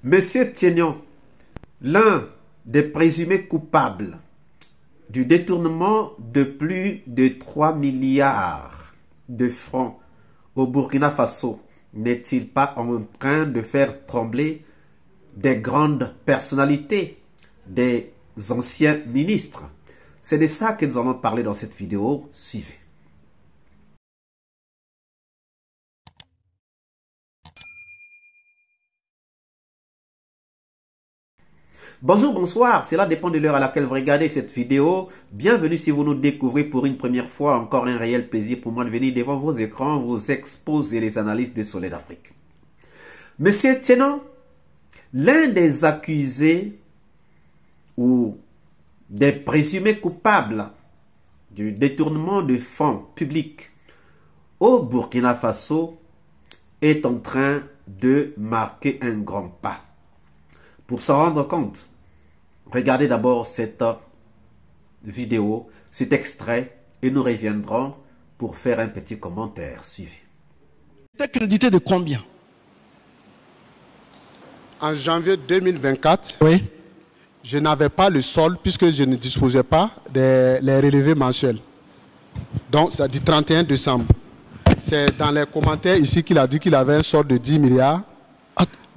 Monsieur Tiennon, l'un des présumés coupables du détournement de plus de 3 milliards de francs au Burkina Faso, n'est-il pas en train de faire trembler des grandes personnalités, des anciens ministres? C'est de ça que nous allons parler dans cette vidéo. Suivez. Bonjour, bonsoir, cela dépend de l'heure à laquelle vous regardez cette vidéo. Bienvenue si vous nous découvrez pour une première fois. Encore un réel plaisir pour moi de venir devant vos écrans, vous exposer les analyses de Soleil d'Afrique. Monsieur Tiennon, l'un des accusés ou des présumés coupables du détournement de fonds publics au Burkina Faso est en train de marquer un grand pas. Pour s'en rendre compte, regardez d'abord cette vidéo, cet extrait, et nous reviendrons pour faire un petit commentaire. Suivez. T'es crédité de combien? En janvier 2024, Oui. je n'avais pas le solde puisque je ne disposais pas des relevés mensuels. Donc, c'est du 31 décembre. C'est dans les commentaires ici qu'il a dit qu'il avait un solde de 10 milliards.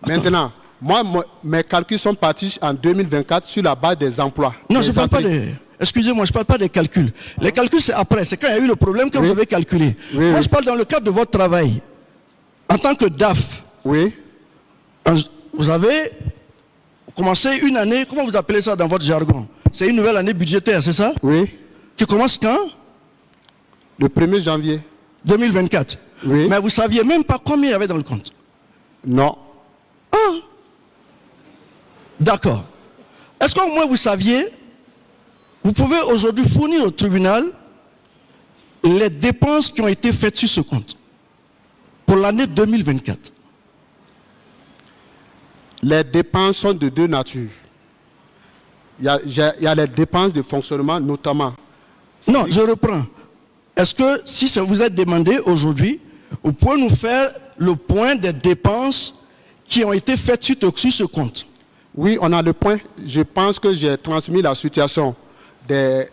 Maintenant, moi, mes calculs sont partis en 2024 sur la base des emplois. Non, je ne parle pas des... Excusez-moi, je ne parle pas des calculs. Les calculs, c'est après. C'est quand il y a eu le problème que vous avez calculé. Oui, moi, oui. je parle dans le cadre de votre travail. En tant que DAF, Oui, vous avez commencé une année, comment vous appelez ça dans votre jargon? C'est une nouvelle année budgétaire, c'est ça? oui. Qui commence quand? Le 1er janvier. 2024. Oui. Mais vous ne saviez même pas combien il y avait dans le compte. Non. Ah. D'accord. Est-ce qu'au moins vous saviez, vous pouvez aujourd'hui fournir au tribunal les dépenses qui ont été faites sur ce compte pour l'année 2024? Les dépenses sont de deux natures. Il y a les dépenses de fonctionnement, notamment. Non, je reprends. Est-ce que si ça vous est demandé aujourd'hui, vous pouvez nous faire le point des dépenses qui ont été faites sur ce compte? Oui, on a le point. Je pense que j'ai transmis la situation des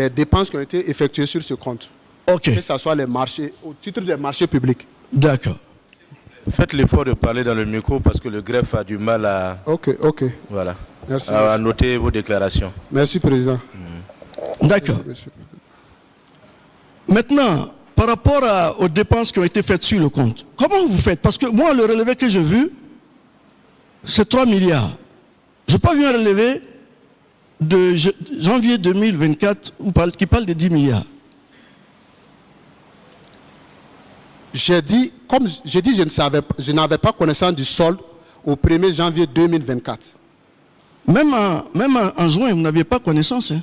dépenses qui ont été effectuées sur ce compte. Ok. Que ce soit les marchés, au titre des marchés publics. D'accord. Faites l'effort de parler dans le micro parce que le greffe a du mal à, Ok. voilà, Merci. à noter vos déclarations. Merci, Président. D'accord. Merci. Maintenant, par rapport aux dépenses qui ont été faites sur le compte, comment vous faites? Parce que moi, le relevé que j'ai vu, c'est 3 milliards. Je n'ai pas vu un relevé de janvier 2024 qui parle de 10 milliards. J'ai dit, comme j'ai dit, je n'avais pas connaissance du solde au 1er janvier 2024. Même en juin, vous n'aviez pas connaissance. Hein?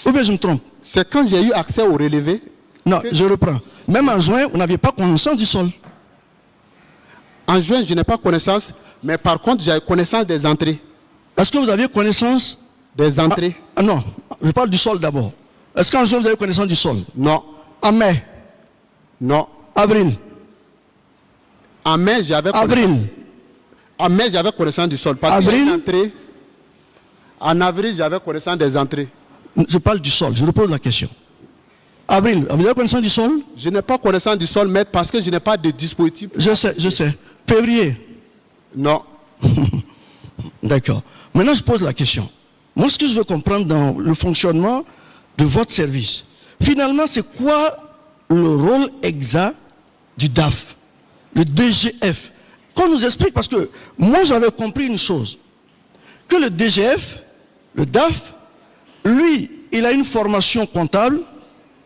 Ou bien je me trompe? C'est quand j'ai eu accès au relevé. Non, je reprends. Même en juin, vous n'aviez pas connaissance du solde. En juin, je n'ai pas connaissance, mais par contre, j'ai connaissance des entrées. Est-ce que vous aviez connaissance? Des entrées? Non, je parle du solde d'abord. Est-ce qu'en juin, vous avez connaissance du solde? Non. En mai? Non. Avril? En mai, j'avais Avril? En mai, j'avais connaissance du solde. Parce Avril? En avril, j'avais connaissance des entrées. Je parle du solde, je repose la question. Avril, vous avez connaissance du solde? Je n'ai pas connaissance du solde, mais parce que je n'ai pas de dispositif. Je sais. Février? Non. D'accord. Maintenant, je pose la question. Moi, ce que je veux comprendre dans le fonctionnement de votre service, finalement, c'est quoi le rôle exact du DAF, le DGF? Qu'on nous explique, parce que moi, j'avais compris une chose, que le DGF, le DAF, lui, il a une formation comptable,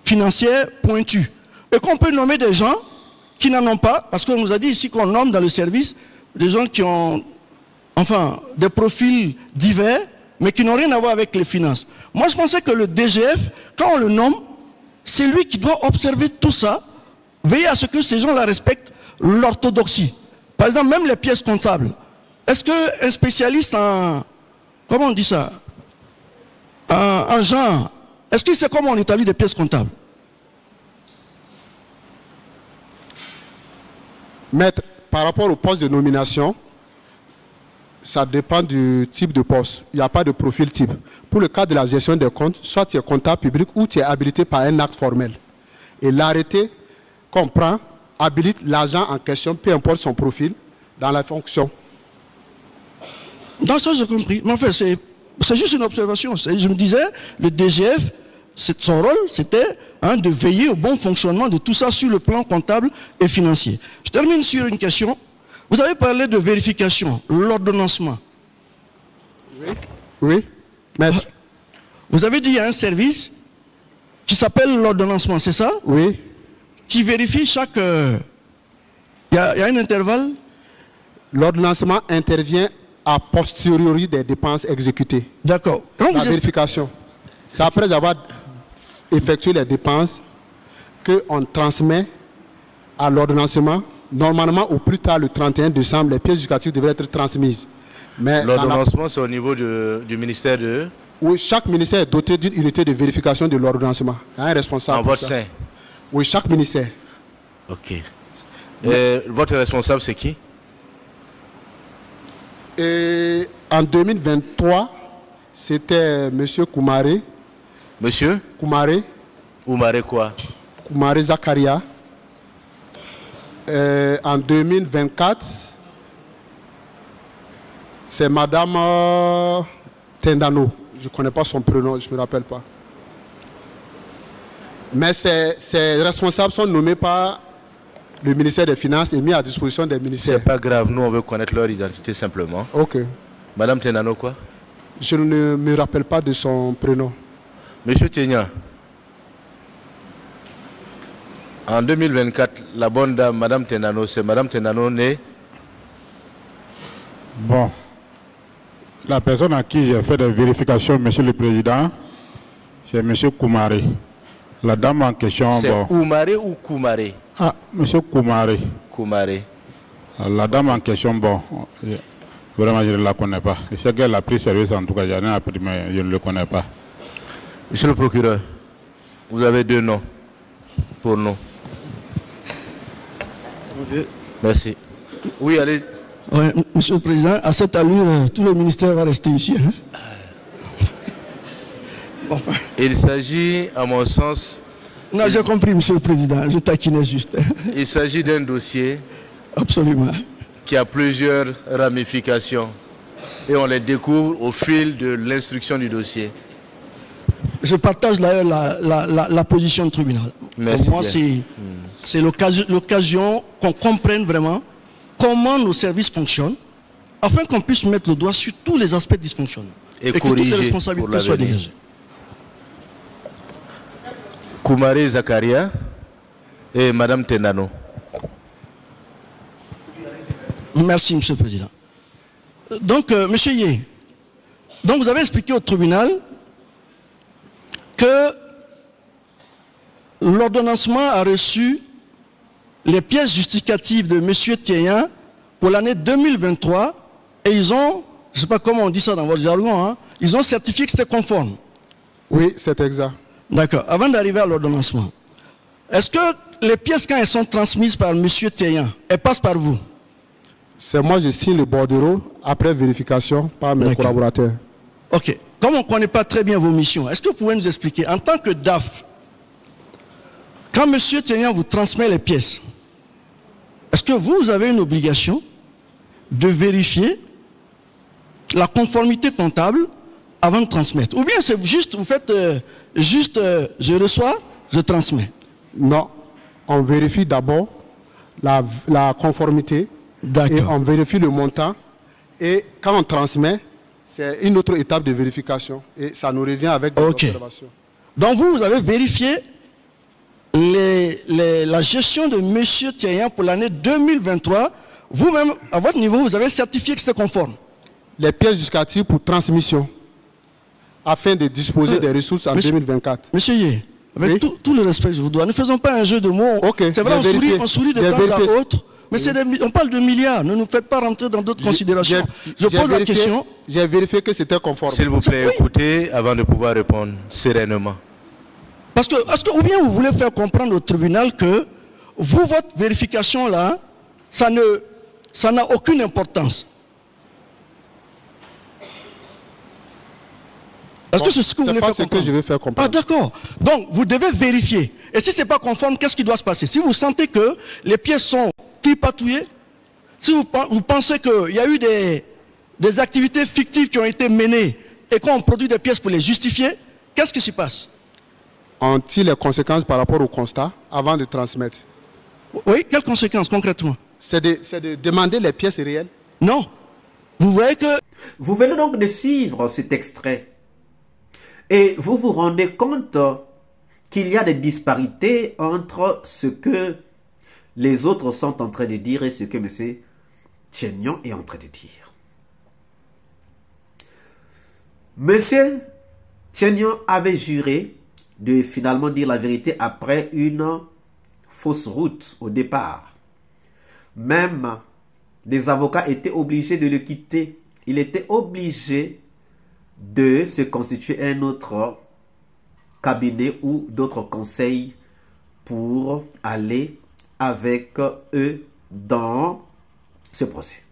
financière, pointue. Et qu'on peut nommer des gens qui n'en ont pas, parce qu'on nous a dit ici qu'on nomme dans le service des gens qui ont, enfin, des profils divers, mais qui n'ont rien à voir avec les finances. Moi, je pensais que le DGF, quand on le nomme, c'est lui qui doit observer tout ça, veiller à ce que ces gens-là respectent l'orthodoxie. Par exemple, même les pièces comptables. Est-ce qu'un spécialiste en... Comment on dit ça? En genre. Est-ce qu'il sait comment on établit des pièces comptables? Maître, par rapport au poste de nomination, Ça dépend du type de poste. Il n'y a pas de profil type. Pour le cas de la gestion des comptes, soit tu es comptable public ou tu es habilité par un acte formel. Et l'arrêté comprend, habilite l'agent en question, peu importe son profil, dans la fonction. Dans ça, j'ai compris. Mais en fait, c'est juste une observation. Je me disais, le DGF, son rôle, c'était de veiller au bon fonctionnement de tout ça sur le plan comptable et financier. Je termine sur une question. Vous avez parlé de vérification, l'ordonnancement. Oui. Oui. Maître. Vous avez dit qu'il y a un service qui s'appelle l'ordonnancement, c'est ça? Oui. Qui vérifie chaque... Il y a un intervalle? L'ordonnancement intervient a posteriori des dépenses exécutées. D'accord. La vérification. C'est après avoir effectué les dépenses qu'on transmet à l'ordonnancement. Normalement, au plus tard, le 31 décembre, les pièces justificatives devraient être transmises. L'ordonnancement, c'est au niveau du ministère de... Oui, chaque ministère est doté d'une unité de vérification de l'ordonnancement. Il y a un responsable. En votre sein? Oui, chaque ministère. Ok. Et votre responsable, c'est qui? Et en 2023, c'était M. Koumaré. Monsieur? Koumaré. Koumaré quoi? Koumaré Zakaria. En 2024, c'est Madame Tendano. Je ne connais pas son prénom, je ne me rappelle pas. Mais ces responsables sont nommés par le ministère des Finances et mis à disposition des ministères. C'est pas grave, nous on veut connaître leur identité simplement. Ok. Madame Tendano quoi? Je ne me rappelle pas de son prénom. Monsieur Tenia, en 2024, la bonne dame, Madame Tendano, c'est Madame Tendano née? Bon, la personne à qui j'ai fait des vérifications, Monsieur le Président, c'est Monsieur Koumaré. La dame en question... C'est bon, Koumaré ou Koumaré? Ah, Monsieur Koumaré. Koumaré. La dame en question, bon, vraiment je ne la connais pas. Je sais qu'elle a pris service en tout cas, j'en ai appris, mais je ne le connais pas. Monsieur le procureur, vous avez 2 noms pour nous. Merci. Oui, allez. Ouais, Monsieur le Président, à cette allure, tout le ministère va rester ici. Hein? Bon. Il s'agit, à mon sens... Non, j'ai compris, Monsieur le Président, je taquinais juste. Il s'agit d'un dossier... Absolument. Qui a plusieurs ramifications. Et on les découvre au fil de l'instruction du dossier. Je partage d'ailleurs la position du tribunal. Merci. Pour moi, c'est l'occasion qu'on comprenne vraiment comment nos services fonctionnent, afin qu'on puisse mettre le doigt sur tous les aspects dysfonctionnels. Et que toutes les responsabilités soient dégagées. Koumaré Zakaria et Madame Tendano. Merci, Monsieur le Président. Donc, Monsieur Yé, donc vous avez expliqué au tribunal que l'ordonnancement a reçu les pièces justificatives de M. Théien pour l'année 2023 et ils ont, je ne sais pas comment on dit ça dans votre jargon, hein, ils ont certifié que c'était conforme. Oui, c'est exact. D'accord. Avant d'arriver à l'ordonnancement, est-ce que les pièces, quand elles sont transmises par M. Théien, elles passent par vous? C'est moi, je signe le bordereau après vérification par mes collaborateurs. Ok. Comme on ne connaît pas très bien vos missions, est-ce que vous pouvez nous expliquer, en tant que DAF, quand M. Théien vous transmet les pièces, est-ce que vous avez une obligation de vérifier la conformité comptable avant de transmettre? Ou bien c'est juste, vous faites je reçois, je transmets? Non. On vérifie d'abord la conformité. Et on vérifie le montant. Et quand on transmet, c'est une autre étape de vérification. Et ça nous revient avec des observations. Donc vous avez vérifié la gestion de M. Théien pour l'année 2023. Vous-même, à votre niveau, vous avez certifié que c'est conforme. Les pièces justificatives pour transmission, afin de disposer des ressources en 2024. Monsieur Yé, avec tout le respect que je vous dois, ne faisons pas un jeu de mots. C'est vrai, on sourit de temps à autre. Mais on parle de milliards, ne nous faites pas rentrer dans d'autres considérations. Je pose la question. J'ai vérifié que c'était conforme. S'il vous plaît, écoutez avant de pouvoir répondre sereinement. Parce que, ou bien vous voulez faire comprendre au tribunal que vous, votre vérification là, ça n'a aucune importance. Est-ce que c'est ce que vous voulez faire comprendre? C'est pas ce que je vais faire comprendre. Ah d'accord. Donc, vous devez vérifier. Et si ce n'est pas conforme, qu'est-ce qui doit se passer? Si vous sentez que les pièces sont tripatouillées, si vous pensez qu'il y a eu des activités fictives qui ont été menées et qu'on produit des pièces pour les justifier, qu'est-ce qui se passe? On tire les conséquences par rapport au constat avant de transmettre. Oui, quelles conséquences concrètement? C'est de demander les pièces réelles. Non. Vous voyez que... Vous venez donc de suivre cet extrait. Et vous vous rendez compte qu'il y a des disparités entre ce que les autres sont en train de dire et ce que M. Tienyon est en train de dire. M. Tienyon avait juré de finalement dire la vérité après une fausse route au départ. Même des avocats étaient obligés de le quitter. Il était obligé de se constituer un autre cabinet ou d'autres conseils pour aller avec eux dans ce procès.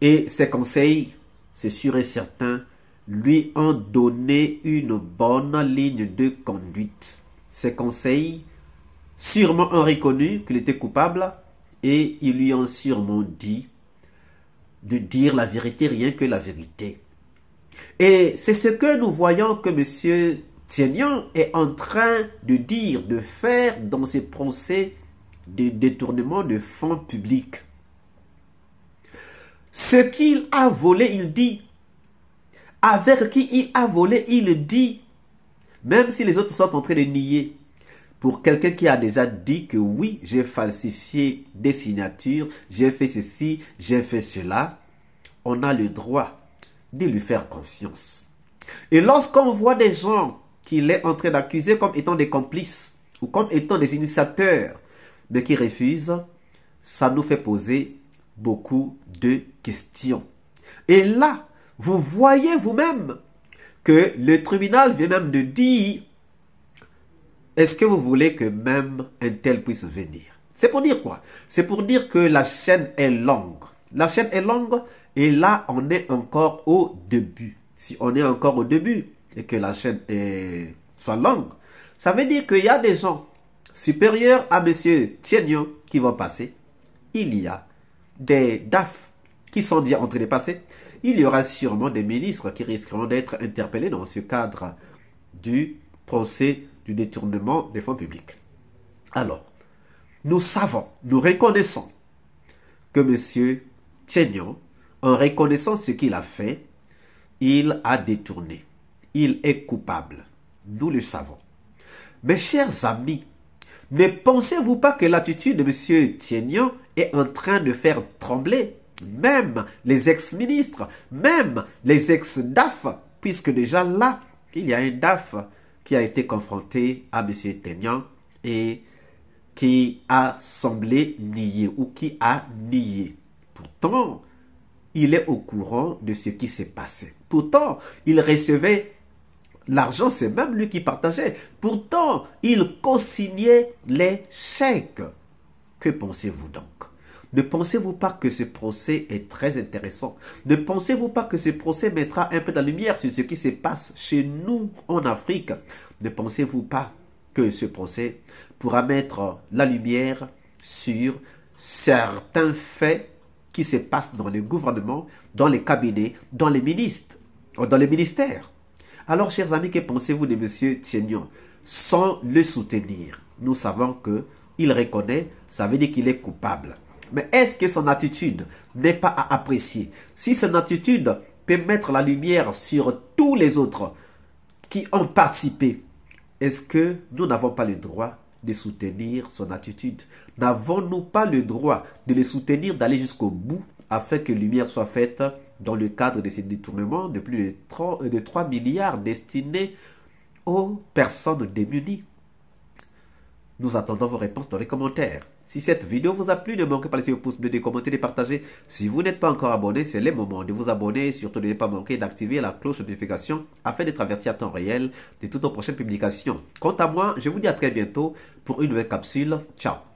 Et ces conseils, c'est sûr et certain, lui ont donné une bonne ligne de conduite. Ces conseils sûrement ont reconnu qu'il était coupable et ils lui ont sûrement dit de dire la vérité, rien que la vérité. Et c'est ce que nous voyons que M. Tienyon est en train de dire, de faire dans ces procès de détournement de fonds publics. Ce qu'il a volé, il dit. Avec qui il a volé, il dit. Même si les autres sont en train de nier. Pour quelqu'un qui a déjà dit que oui, j'ai falsifié des signatures, j'ai fait ceci, j'ai fait cela, on a le droit de lui faire confiance. Et lorsqu'on voit des gens qu'il est en train d'accuser comme étant des complices ou comme étant des initiateurs, mais qui refusent, ça nous fait poser beaucoup de questions. Et là, vous voyez vous-même que le tribunal vient même de dire: est-ce que vous voulez que même un tel puisse venir? C'est pour dire quoi? C'est pour dire que la chaîne est longue. La chaîne est longue et là, on est encore au début. Si on est encore au début et que la chaîne soit longue, ça veut dire qu'il y a des gens supérieurs à M. Tienyon qui vont passer. Il y a des DAF qui sont déjà en train de passer. Il y aura sûrement des ministres qui risqueront d'être interpellés dans ce cadre du procès du détournement des fonds publics. Alors, nous savons, nous reconnaissons que M. Tienyon, en reconnaissant ce qu'il a fait, il a détourné. Il est coupable. Nous le savons. Mes chers amis, ne pensez-vous pas que l'attitude de M. Tienyon est en train de faire trembler même les ex-ministres, même les ex-DAF, puisque déjà là, il y a un DAF qui a été confronté à M. Tienyon et qui a semblé nier ou qui a nié. Pourtant, il est au courant de ce qui s'est passé. Pourtant, il recevait l'argent, c'est même lui qui partageait. Pourtant, il co-signait les chèques. Que pensez-vous donc? Ne pensez-vous pas que ce procès est très intéressant? Ne pensez-vous pas que ce procès mettra un peu de lumière sur ce qui se passe chez nous en Afrique? Ne pensez-vous pas que ce procès pourra mettre la lumière sur certains faits qui se passent dans le gouvernement, dans les cabinets, dans les ministres, dans les ministères? Alors, chers amis, que pensez-vous de M. Tienyon? Sans le soutenir, nous savons qu'il reconnaît, ça veut dire qu'il est coupable. Mais est-ce que son attitude n'est pas à apprécier? Si son attitude peut mettre la lumière sur tous les autres qui ont participé, est-ce que nous n'avons pas le droit de soutenir son attitude? N'avons-nous pas le droit de le soutenir, d'aller jusqu'au bout afin que lumière soit faite dans le cadre de ces détournements de plus de 3 milliards destinés aux personnes démunies? Nous attendons vos réponses dans les commentaires. Si cette vidéo vous a plu, ne manquez pas de laisser vos pouces bleus, de commenter, de partager. Si vous n'êtes pas encore abonné, c'est le moment de vous abonner et surtout de ne pas manquer d'activer la cloche de notification afin d'être averti à temps réel de toutes nos prochaines publications. Quant à moi, je vous dis à très bientôt pour une nouvelle capsule. Ciao!